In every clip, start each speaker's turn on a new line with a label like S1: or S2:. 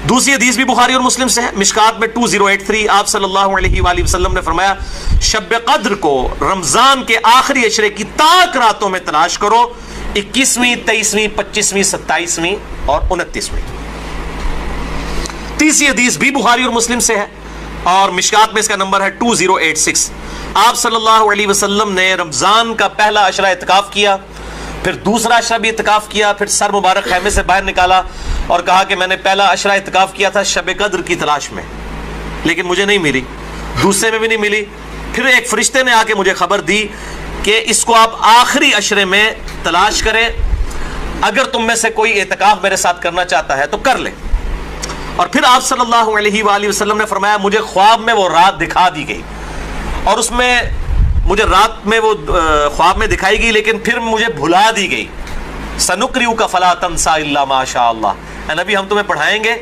S1: دوسری حدیث بھی بخاری اور مسلم سے ہے، مشکات میں 2083، آپ صلی اللہ علیہ وآلہ وسلم نے فرمایا شب قدر کو رمضان کے آخری عشرے کی تاک راتوں میں تلاش کرو، 21ویں، 23ویں، 25ویں، 27ویں اور 29ویں۔ تیسری حدیث بھی بخاری اور مسلم سے ہے اور مشکات میں اس کا نمبر ہے 2086۔ آپ صلی اللہ علیہ وسلم نے رمضان کا پہلا عشرہ اعتکاف کیا، پھر دوسرا عشرہ بھی اعتکاف کیا، پھر سر مبارک خیمے سے باہر نکالا اور کہا کہ میں نے پہلا عشرہ اعتکاف کیا تھا شب قدر کی تلاش میں، لیکن مجھے نہیں ملی، دوسرے میں بھی نہیں ملی۔ پھر ایک فرشتے نے آ کے مجھے خبر دی کہ اس کو آپ آخری عشرے میں تلاش کریں، اگر تم میں سے کوئی اعتکاف میرے ساتھ کرنا چاہتا ہے تو کر لے۔ اور پھر آپ صلی اللہ علیہ وآلہ وسلم نے فرمایا مجھے خواب میں وہ رات دکھا دی گئی، اور اس میں مجھے رات میں وہ خواب میں دکھائی گئی لیکن پھر مجھے بھلا دی گئی۔ سنقرئک فلا تنسى الا ما شاء اللہ، اے نبی ہم تمہیں پڑھائیں گے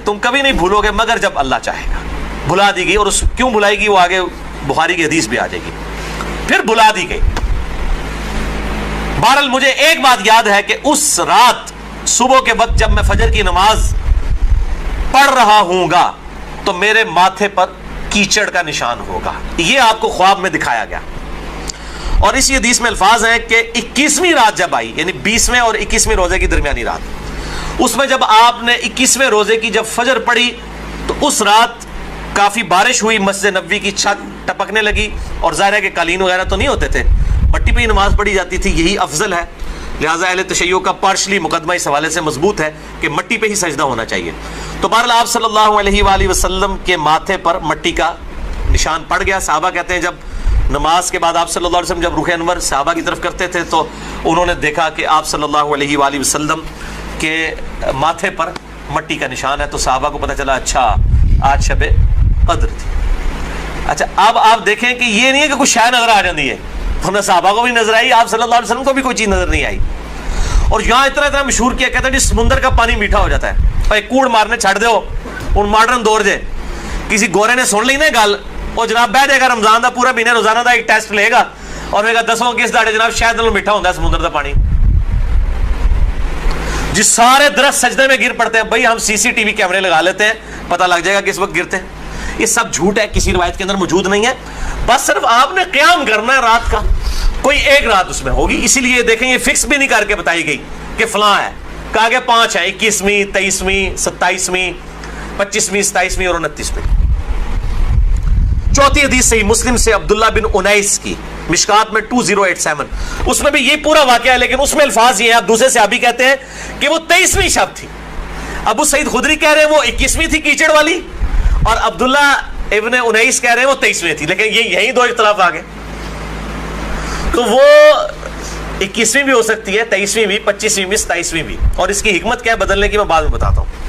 S1: تم کبھی نہیں بھولو گے مگر جب اللہ چاہے گا۔ بھلا دی گئی، اور اس کیوں بھلائی گئی وہ آگے بخاری کی حدیث بھی آ جائے گی۔ پھر بھلا دی گئی۔ بہرحال مجھے ایک بات یاد ہے کہ اس رات صبح کے وقت جب میں فجر کی نماز پڑھ رہا ہوں گا تو میرے ماتھے پر کیچڑ کا نشان ہوگا، یہ آپ کو خواب میں دکھایا گیا۔ اور اسی حدیث میں الفاظ ہیں کہ 21ویں رات جب آئی، یعنی 20ویں اور 21ویں روزے کی درمیانی رات، اس میں جب آپ نے 21ویں روزے کی جب فجر پڑھی تو اس رات کافی بارش ہوئی، مسجد نبوی کی چھت ٹپکنے لگی، اور ظاہر ہے کہ قالین وغیرہ تو نہیں ہوتے تھے، مٹی پہ ہی نماز پڑھی جاتی تھی، یہی افضل ہے، لہٰذا اہل تشیع کا پارشلی مقدمہ اس حوالے سے مضبوط ہے کہ مٹی پہ ہی سجدہ ہونا چاہیے۔ تو بہرحال آپ صلی اللہ علیہ وآلہ وسلم کے ماتھے پر مٹی کا نشان پڑ گیا۔ صحابہ کہتے ہیں جب نماز کے بعد آپ صلی اللہ علیہ وسلم جب رخ انور صحابہ کی طرف کرتے تھے تو انہوں نے دیکھا کہ آپ صلی اللہ علیہ وآلہ وسلم کے ماتھے پر مٹی کا نشان ہے، تو صحابہ کو پتہ چلا اچھا آج شب قدر تھی۔ اچھا اب آپ دیکھیں کہ یہ نہیں ہے کہ کچھ شے نظر آ جاتی ہے، ہمیں صحابہ کو بھی نظر آئی، آپ صلی اللہ علیہ وسلم کو بھی کوئی چیز نظر نہیں آئی۔ اور یہاں اتنا مشہور کیا کہتے ہیں سمندر کا پانی میٹھا ہو جاتا ہے، اور ایک کوڑ مارنے چھڑ دو ان ماڈرن دور جے کسی گورے نے سن لی نا گل، وہ جناب بہ جائے گا رمضان دا پورا مہینہ روزانہ دا ایک ٹیسٹ لے گا اور کہے گا دسو کس داڑے جناب شاید نالوں میٹھا ہوتا ہے سمندر دا پانی۔ جس سارے درخت سجدے میں گر پڑتے ہیں، بھائی ہم سی سی ٹی وی کیمرے لگا لیتے ہیں، پتہ لگ جائے گا کس وقت گرتے ہیں۔ یہ سب جھوٹ ہے، کسی روایت کے اندر موجود نہیں ہے، بس صرف آپ نے قیام کرنا ہے رات کا، کوئی ایک رات اس میں ہوگی۔ اسی لیے دیکھیں یہ فکس بھی نہیں کر کے بتائی گئی کہ فلاں ہے، کہا کہ 5 ہیں، 21ویں، 23ویں، 27ویں، 25ویں، 27ویں اور 29ویں۔ چوتھی حدیث صحیح مسلم سے عبداللہ بن انیس کی، مشکات میں 2087، اس میں بھی یہ پورا واقعہ ہے لیکن اس میں الفاظ یہ ہیں، اب دوسرے صحابی کہتے ہیں کہ وہ 23ویں شب تھی، ابو سعید خدری کہہ رہے ہیں وہ 21ویں تھی کیچڑ والی، اور عبداللہ ابن انیس کہہ رہے ہیں وہ 23ویں تھی، لیکن یہی دو اختلاف آ گئے۔ تو وہ 21ویں بھی ہو سکتی ہے، 23ویں بھی، 25ویں بھی، 27ویں بھی، اور اس کی حکمت کیا ہے بدلنے کی میں بعد میں بتاتا ہوں۔